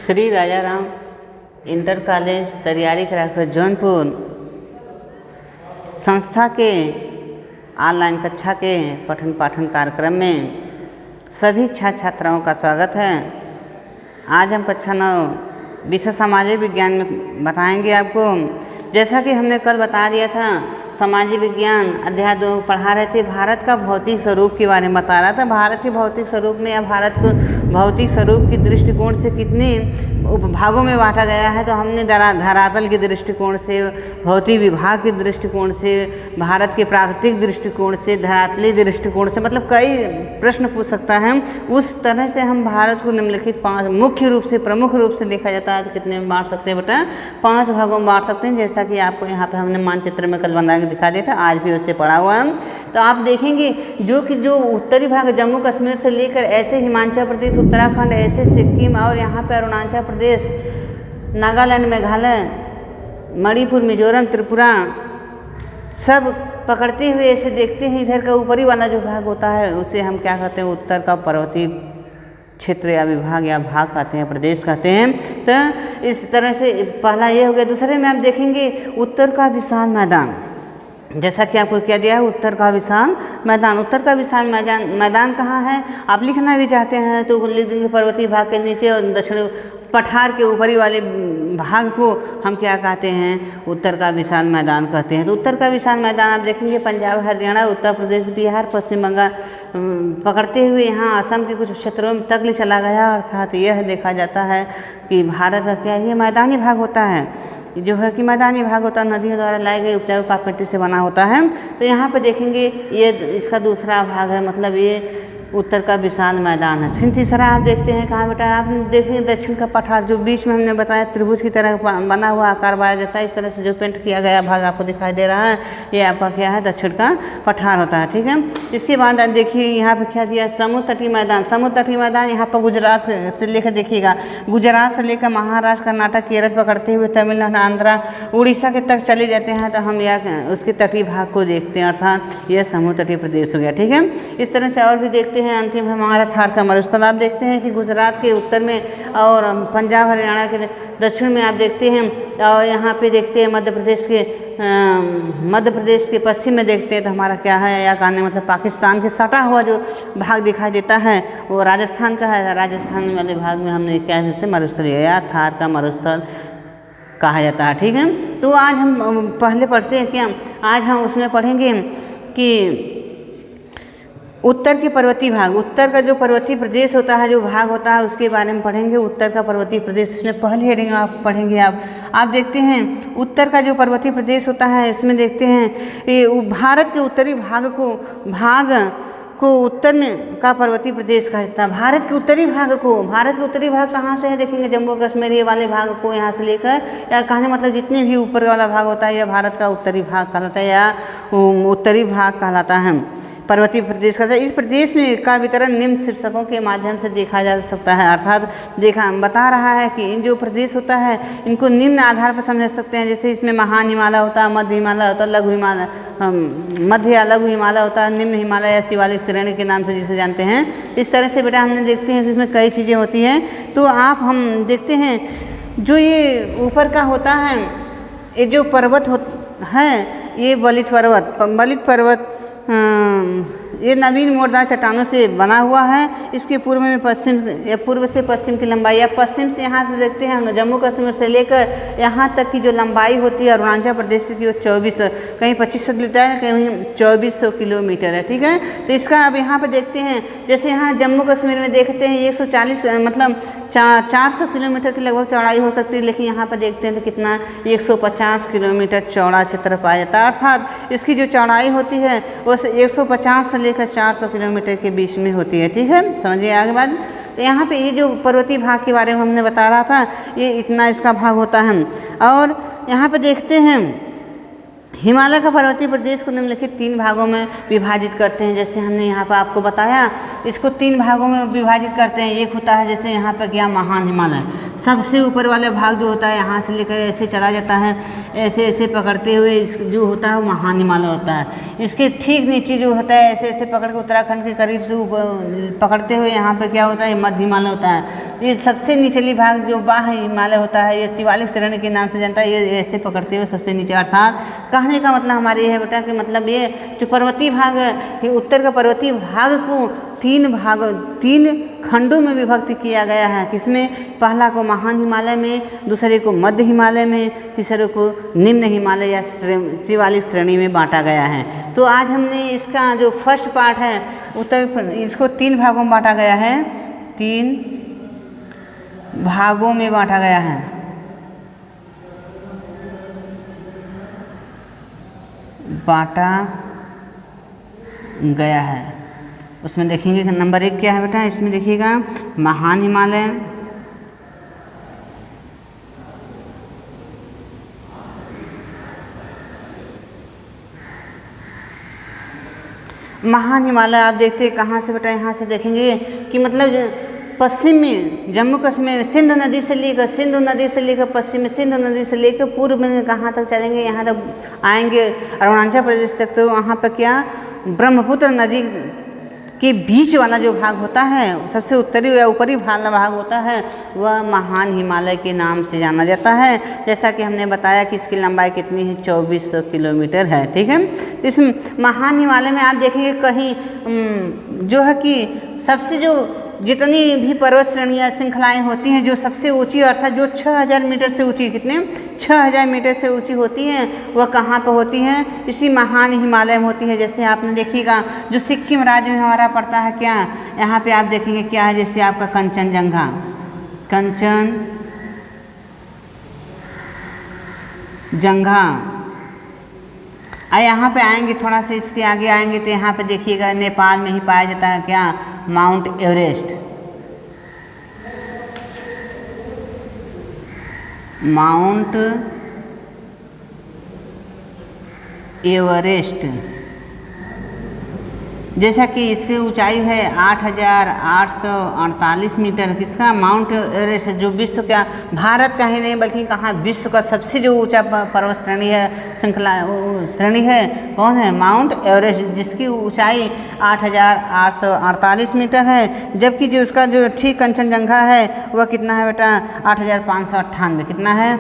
Shri Rajaram inter college तैयारी कराकर जौनपुर संस्था के ऑनलाइन कक्षा के पठन पाठन कार्यक्रम में सभी छात्र छात्राओं का स्वागत है। आज हम कक्षा 9 विषय सामाजिक विज्ञान में बताएंगे आपको। जैसा कि हमने कल बता दिया था, सामाजिक विज्ञान अध्याय 2 पढ़ा रहे थे, भारत का भौतिक स्वरूप के बारे में बता रहा था। भारत के भौतिक स्वरूप में या भारत को भौतिक स्वरूप की दृष्टिकोण से कितने उपभागों में बांटा गया है, तो हमने धरातल के दृष्टिकोण से, भौतिक विभाग के दृष्टिकोण से, भारत के प्राकृतिक दृष्टिकोण से, धरातलीय दृष्टिकोण से, मतलब कई प्रश्न पूछ सकता है। उस तरह से हम भारत को निम्नलिखित 5 मुख्य रूप से, प्रमुख रूप से देखा जाता है तो कितने में बांट सकते हैं बेटा, 5 भागों में बांट सकते हैं। जैसा कि आपको यहाँ पे हमने मानचित्र में कल बना के दिखा दिया था, आज भी उससे पढ़ा हुआ है। तो आप देखेंगे जो उत्तरी भाग जम्मू कश्मीर से लेकर ऐसे हिमाचल प्रदेश, उत्तराखंड, ऐसे सिक्किम और यहाँ पे अरुणाचल प्रदेश, नागालैंड, मेघालय, मणिपुर, मिजोरम, त्रिपुरा सब पकड़ते हुए ऐसे देखते हैं। इधर का ऊपरी वाला जो भाग होता है उसे हम क्या कहते हैं, उत्तर का पर्वतीय क्षेत्र या विभाग या भाग कहते हैं, प्रदेश कहते हैं। तो इस तरह से पहला ये हो गया। दूसरे में आप देखेंगे उत्तर का विशाल मैदान, जैसा कि आपको क्या दिया है, उत्तर का विशाल मैदान। उत्तर का विशाल मैदान कहाँ है, आप लिखना भी चाहते हैं तो लिख देंगे पर्वतीय भाग के नीचे, और दक्षिण पठार के ऊपरी वाले भाग को हम क्या कहते हैं, उत्तर का विशाल मैदान कहते हैं। तो उत्तर का विशाल मैदान आप देखेंगे पंजाब, हरियाणा, उत्तर प्रदेश, बिहार, पश्चिम बंगाल पकड़ते हुए यहाँ असम के कुछ क्षेत्रों में तक चला गया। अर्थात यह देखा जाता है कि भारत का क्या ये मैदानी भाग होता है, जो है कि मैदानी भाग होता है, नदियों द्वारा लाए गए उपजाऊ पाक मिट्टी से बना होता है। तो यहाँ पे देखेंगे ये इसका दूसरा भाग है, मतलब ये उत्तर का विशाल मैदान है। फिर तीसरा आप देखते हैं कहाँ बेटा, आप देखेंगे दक्षिण का पठार, जो बीच में हमने बताया त्रिभुज की तरह बना हुआ आकार पाया जाता है। इस तरह से जो पेंट किया गया भाग आपको दिखाई दे रहा है, ये आपका क्या है, दक्षिण का पठार होता है। ठीक है। इसके बाद आप देखिए यहाँ पे क्या दिया, समुद्र तटीय मैदान। समुद्र तटीय मैदान यहाँ पर गुजरात से लेकर देखिएगा, गुजरात से लेकर महाराष्ट्र, कर्नाटक, केरल पकड़ते हुए तमिलनाडु, आंध्रा, उड़ीसा के तक चले जाते हैं। तो हम यह उसके तटीय भाग को देखते हैं, अर्थात यह समुद्र तटीय प्रदेश हो गया। ठीक है। इस तरह से और भी देखते हैं। अंतिम हमारा थार का मरुस्थल आप देखते हैं कि गुजरात के उत्तर में और पंजाब हरियाणा के दक्षिण में आप देखते हैं, और यहाँ पे देखते हैं मध्य प्रदेश के पश्चिम में देखते हैं तो हमारा क्या है, या कहने मतलब पाकिस्तान के सटा हुआ जो भाग दिखाई देता है वो राजस्थान का है। राजस्थान वाले भाग में हमने क्या देते हैं, मरुस्थल या थार का मरुस्थल कहा जाता है। ठीक है। तो आज हम पहले पढ़ते हैं क्या, आज हम उसमें पढ़ेंगे कि उत्तर के पर्वतीय भाग, उत्तर का जो पर्वतीय प्रदेश होता है, जो भाग होता है, उसके बारे में पढ़ेंगे। उत्तर का पर्वतीय प्रदेश, इसमें पहले हेडिंग आप पढ़ेंगे। आप देखते हैं उत्तर का जो पर्वतीय प्रदेश होता है, इसमें देखते हैं ये भारत के उत्तरी भाग को उत्तर में का पर्वतीय प्रदेश कहा जाता है। भारत के उत्तरी भाग कहाँ से है, देखेंगे जम्मू कश्मीर ये वाले भाग को यहाँ से लेकर, या कहने मतलब जितने भी ऊपर वाला भाग होता है, यह भारत का उत्तरी भाग कहलाता है या उत्तरी भाग कहलाता है, पर्वतीय प्रदेश का। इस प्रदेश में का वितरण निम्न शीर्षकों के माध्यम से देखा जा सकता है। अर्थात बता रहा है कि इन जो प्रदेश होता है इनको निम्न आधार पर समझ सकते हैं। जैसे इसमें महान हिमालय होता है, मध्य हिमालय होता है, लघु हिमालय, मध्य या लघु हिमालय होता है, निम्न हिमालय या शिवालिक श्रेणी के नाम से जिसे जानते हैं। इस तरह से बेटा हमने देखते हैं इसमें कई चीज़ें होती हैं। तो हम देखते हैं जो ये ऊपर का होता है, ये जो पर्वत है, ये बलित पर्वत ये नवीन मोड़दार चट्टानों से बना हुआ है। इसके पूर्व में पूर्व से पश्चिम की लंबाई, या पश्चिम से यहाँ से देखते हैं जम्मू कश्मीर से लेकर यहाँ तक की जो लंबाई होती है अरुणाचल प्रदेश की, वो 2400, कहीं 2500 किलोमीटर है, कहीं 2400 किलोमीटर है। ठीक है। तो इसका अब यहाँ पर देखते हैं, जैसे यहाँ जम्मू कश्मीर में देखते हैं 140 मतलब 400 किलोमीटर की लगभग चौड़ाई हो सकती है, लेकिन यहाँ पर देखते हैं तो कितना 150 किलोमीटर चौड़ा क्षेत्र पाया जाता है। अर्थात इसकी जो चौड़ाई होती है वो 150 से लेकर 400 किलोमीटर के बीच में होती है। ठीक है, समझिए आगे बात। तो यहाँ पे ये जो पर्वतीय भाग के बारे में हमने बता रहा था, ये इतना इसका भाग होता है। और यहाँ पे देखते हैं हिमालय का पर्वतीय प्रदेश को निम्नलिखित 3 भागों में विभाजित करते हैं। जैसे हमने यहाँ पर आपको बताया, इसको 3 भागों में विभाजित करते हैं। एक होता है जैसे यहाँ पर क्या, महान हिमालय, सबसे ऊपर वाला भाग जो होता है यहाँ से लेकर ऐसे चला जाता है, ऐसे ऐसे पकड़ते हुए इस जो होता है वो महान हिमालय होता है। इसके ठीक नीचे जो होता है ऐसे ऐसे पकड़ के उत्तराखंड के करीब से पकड़ते हुए यहाँ पर क्या होता है, मध्य हिमालय होता है। ये सबसे निचली भाग जो बाह्य हिमालय होता है, ये शिवालिक श्रेणी के नाम से जानता है। ये ऐसे पकड़ते हुए सबसे नीचे, अर्थात कहने का मतलब हमारे ये है बेटा कि मतलब ये जो पर्वतीय भाग है, उत्तर का पर्वतीय भाग को 3 खंडों में विभक्त किया गया है। किसमें? पहला को महान हिमालय में, दूसरे को मध्य हिमालय में, तीसरे को निम्न हिमालय या शिवालिक श्रेणी में बांटा गया है। तो आज हमने इसका जो फर्स्ट पार्ट है उत्तर, इसको 3 भागों में बांटा गया है, 3 भागों में बांटा गया है। बांटा गया है। उसमें देखेंगे नंबर 1 क्या है बेटा, इसमें देखिएगा महान हिमालय, महान हिमालय आप देखते हैं कहाँ से बेटा, यहाँ से देखेंगे कि मतलब पश्चिम में जम्मू कश्मीर में सिंधु नदी से लेकर पश्चिम में सिंधु नदी से लेकर पूर्व में कहाँ तक चलेंगे, यहाँ तक आएंगे अरुणाचल प्रदेश तक। तो वहाँ पर क्या, ब्रह्मपुत्र नदी के बीच वाला जो भाग होता है, सबसे उत्तरी या ऊपरी वाला भाग होता है, वह महान हिमालय के नाम से जाना जाता है। जैसा कि हमने बताया कि इसकी लंबाई कितनी है, 2400 किलोमीटर है। ठीक है, इस महान हिमालय में आप देखेंगे कहीं जो है कि सबसे जो जितनी भी पर्वत श्रेणियाँ श्रृंखलाएँ होती हैं, जो सबसे ऊंची अर्थात जो 6000 मीटर से ऊंची, कितने 6000 मीटर से ऊंची होती हैं, वह कहाँ पर होती हैं, इसी महान हिमालय में होती है। जैसे आपने देखिएगा जो सिक्किम राज्य में हमारा पड़ता है क्या, यहाँ पे आप देखेंगे क्या है, जैसे आपका कंचनजंगा, यहाँ पे आएंगे, थोड़ा सा इसके आगे आएंगे तो यहाँ पे देखिएगा नेपाल में ही पाया जाता है क्या, माउंट एवरेस्ट। माउंट एवरेस्ट जैसा कि इसकी ऊंचाई है 8848 मीटर। किसका? माउंट एवरेस्ट, जो विश्व का, भारत का ही नहीं बल्कि कहाँ, विश्व का सबसे जो ऊंचा पर्वत श्रेणी है, श्रृंखला श्रेणी है, कौन है? माउंट एवरेस्ट, जिसकी ऊंचाई 8848 मीटर है। जबकि जो उसका जो ठीक कंचनजंगा है वह कितना है बेटा? 8598। कितना है?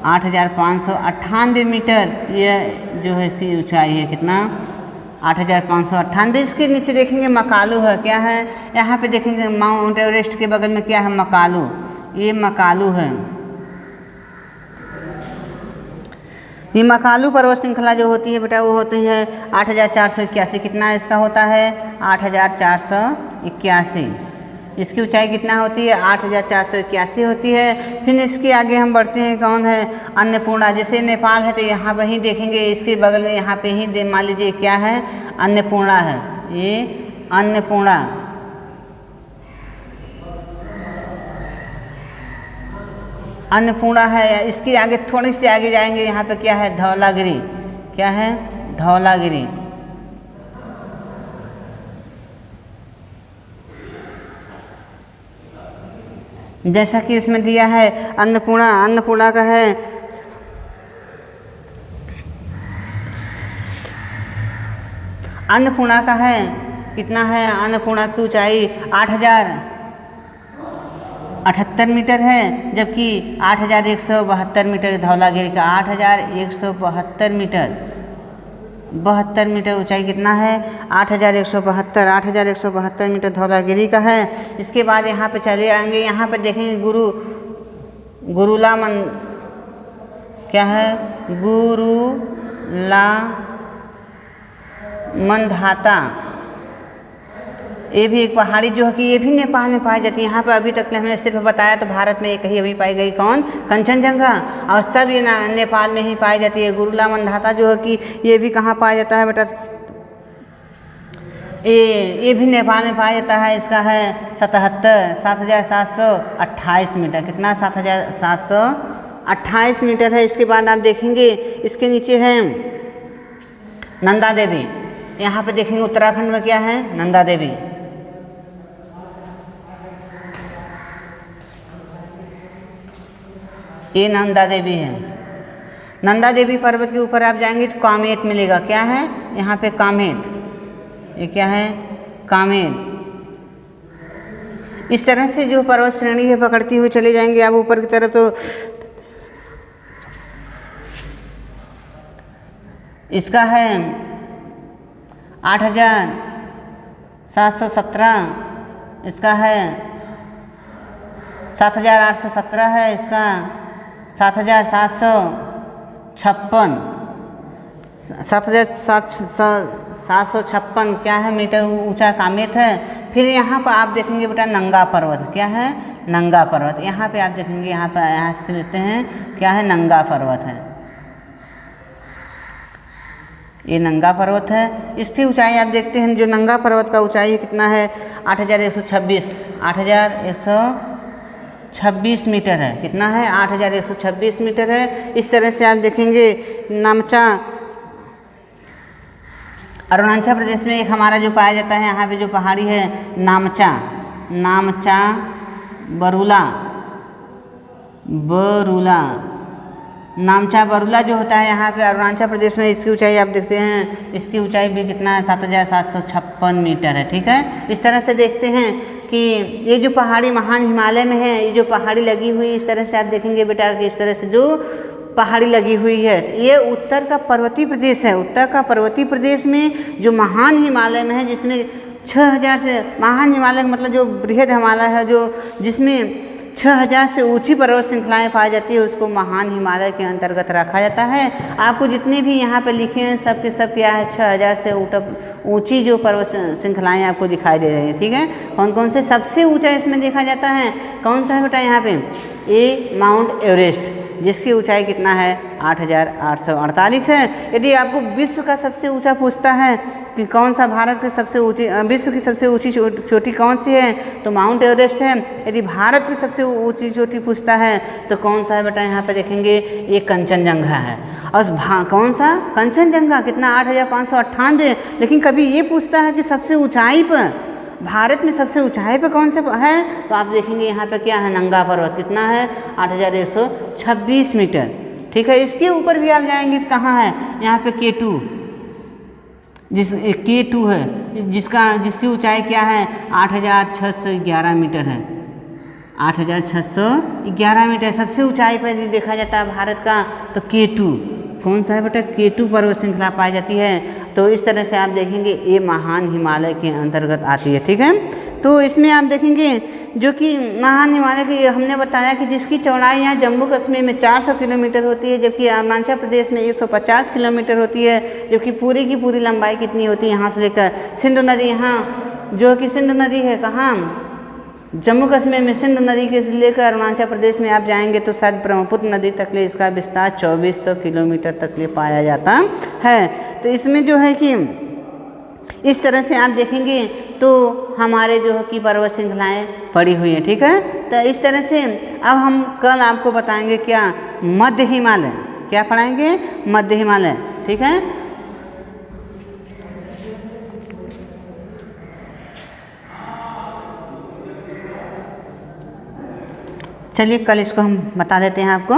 8598 मीटर यह जो है इसकी ऊंचाई है। कितना? 8598। इसके नीचे देखेंगे मकालू है। क्या है? यहाँ पे देखेंगे माउंट एवरेस्ट के बगल में क्या है? मकालू। ये मकालू है। ये मकालू पर्वत श्रृंखला जो होती है बेटा वो होती है 8481। कितना इसका होता है? 8481। इसकी ऊंचाई कितना होती है? 8481 होती है। फिर इसके आगे हम बढ़ते हैं, कौन है? अन्नपूर्णा। जैसे नेपाल है तो यहाँ पर ही देखेंगे, इसके बगल में यहाँ पे ही मान लीजिए क्या है? अन्नपूर्णा है। ये अन्नपूर्णा। अन्नपूर्णा है। इसके आगे थोड़ी सी आगे जाएंगे, यहाँ पे क्या है? धौलागिरी। क्या है? धौलागिरी। जैसा कि इसमें दिया है अन्नपूर्णा। अन्नपूर्णा का है कितना है? अन्नपूर्णा की ऊंचाई 8078 मीटर है, जबकि 8172 मीटर धौलागिरी का। 8172 मीटर ऊंचाई कितना है? 8172 मीटर धौलागिरी का है। इसके बाद यहाँ पे चले आएंगे, यहाँ पे देखेंगे गुरुला क्या है? गुरुला मंधाता। ये भी एक पहाड़ी जो है कि ये भी नेपाल में पाई जाती है। यहाँ पर अभी तक हमने सिर्फ बताया तो भारत में एक ही अभी पाई गई, कौन? कंचनजंगा। और सब ये नेपाल में ही पाई जाती है। गुरुला मंधाता जो है कि ये भी कहाँ पाया जाता है बेटा? ये भी नेपाल में पाया जाता है। इसका है 77,728 मीटर। कितना? 7728 28 मीटर है। इसके बाद आप देखेंगे इसके नीचे है नंदा देवी। यहाँ पे देखेंगे उत्तराखंड में क्या है, नंदा देवी। ये नंदा देवी है। नंदा देवी पर्वत के ऊपर आप जाएंगे तो कामेत मिलेगा। क्या है यहाँ पे, कामेत। ये क्या है, कामेत। इस तरह से जो पर्वत श्रेणी है पकड़ती हुई चले जाएंगे आप ऊपर की तरफ। तो इसका है 8,717, इसका है 7,817 है, इसका 7,756 7,756 क्या है मीटर ऊंचा कामेत है। फिर यहाँ पर आप देखेंगे बेटा नंगा पर्वत। क्या है, नंगा पर्वत। यहाँ पे आप देखेंगे, यहाँ से लेते हैं क्या है, नंगा पर्वत है। ये नंगा पर्वत है। इसकी ऊंचाई आप देखते हैं, जो नंगा पर्वत का ऊंचाई कितना है, 8,126 मीटर है। कितना है, 8,126 मीटर है। इस तरह से आप देखेंगे नामचा अरुणाचल प्रदेश में एक हमारा जो पाया जाता है, यहाँ पे जो पहाड़ी है नामचा बरूला जो होता है यहाँ पे अरुणाचल प्रदेश में। इसकी ऊंचाई आप देखते हैं, इसकी ऊंचाई भी कितना है, 7,756 मीटर है। ठीक है, इस तरह से देखते हैं कि ये जो पहाड़ी महान हिमालय में है, ये जो पहाड़ी लगी हुई, इस तरह से आप देखेंगे बेटा कि इस तरह से जो पहाड़ी लगी हुई है, ये उत्तर का पर्वतीय प्रदेश है। उत्तर का पर्वतीय प्रदेश में जो महान हिमालय में है, जिसमें 6,000 से महान हिमालय मतलब जो बृहद हिमालय है, जो जिसमें 6,000 से ऊंची पर्वत श्रृंखलाएँ पाई जाती है, उसको महान हिमालय के अंतर्गत रखा जाता है। आपको जितने भी यहाँ पे लिखे हैं सब के सब क्या है, 6,000 से ऊंची जो पर्वत श्रृंखलाएँ आपको दिखाई दे रही है। ठीक है, कौन कौन से सबसे ऊंचा इसमें देखा जाता है, कौन सा है बेटा यहाँ पे, ये माउंट एवरेस्ट, जिसकी ऊंचाई कितना है, 8,848 है। यदि आपको विश्व का सबसे ऊंचा पूछता है कि कौन सा भारत की सबसे ऊंची, विश्व की सबसे ऊंची चोटी कौन सी है, तो माउंट एवरेस्ट है। यदि भारत की सबसे ऊंची चोटी पूछता है तो कौन सा है बेटा, यहाँ पे देखेंगे ये कंचनजंगा है। और कौन सा, कंचनजंगा, कितना, 8,598। लेकिन कभी ये पूछता है कि सबसे ऊंचाई पर, भारत में सबसे ऊंचाई पे कौन से है, तो आप देखेंगे यहाँ पे क्या है, नंगा पर्वत। कितना है, 8,126 मीटर। ठीक है, इसके ऊपर भी आप जाएंगे तो कहाँ है, यहाँ पे K2 है, जिसकी ऊंचाई क्या है, 8,611 मीटर है। 8,611 मीटर सबसे ऊंचाई पर यदि देखा जाता है भारत का, तो K2 कौन सा है बेटा, K2 पर्वत श्रृंखला पाई जाती है। तो इस तरह से आप देखेंगे ये महान हिमालय के अंतर्गत आती है। ठीक है, तो इसमें आप देखेंगे जो कि महान हिमालय की हमने बताया कि जिसकी चौड़ाई यहाँ जम्मू कश्मीर में 400 किलोमीटर होती है, जबकि अरुणाचल प्रदेश में 150 किलोमीटर होती है। जबकि पूरी की पूरी लंबाई कितनी होती है, यहाँ से लेकर सिंधु नदी, यहाँ जो कि सिंधु नदी है कहाँ, जम्मू कश्मीर में सिंधु नदी के लेकर अरुणाचल प्रदेश में आप जाएंगे तो शायद ब्रह्मपुत्र नदी तक ले इसका विस्तार 2400 किलोमीटर तक ले पाया जाता है। तो इसमें जो है कि इस तरह से आप देखेंगे तो हमारे जो है कि पर्वत श्रृंखलाएँ पड़ी हुई हैं। ठीक है, तो इस तरह से अब हम कल आपको बताएंगे क्या, मध्य हिमालय, क्या पढ़ाएंगे, मध्य हिमालय। ठीक है, चलिए कल इसको हम बता देते हैं आपको।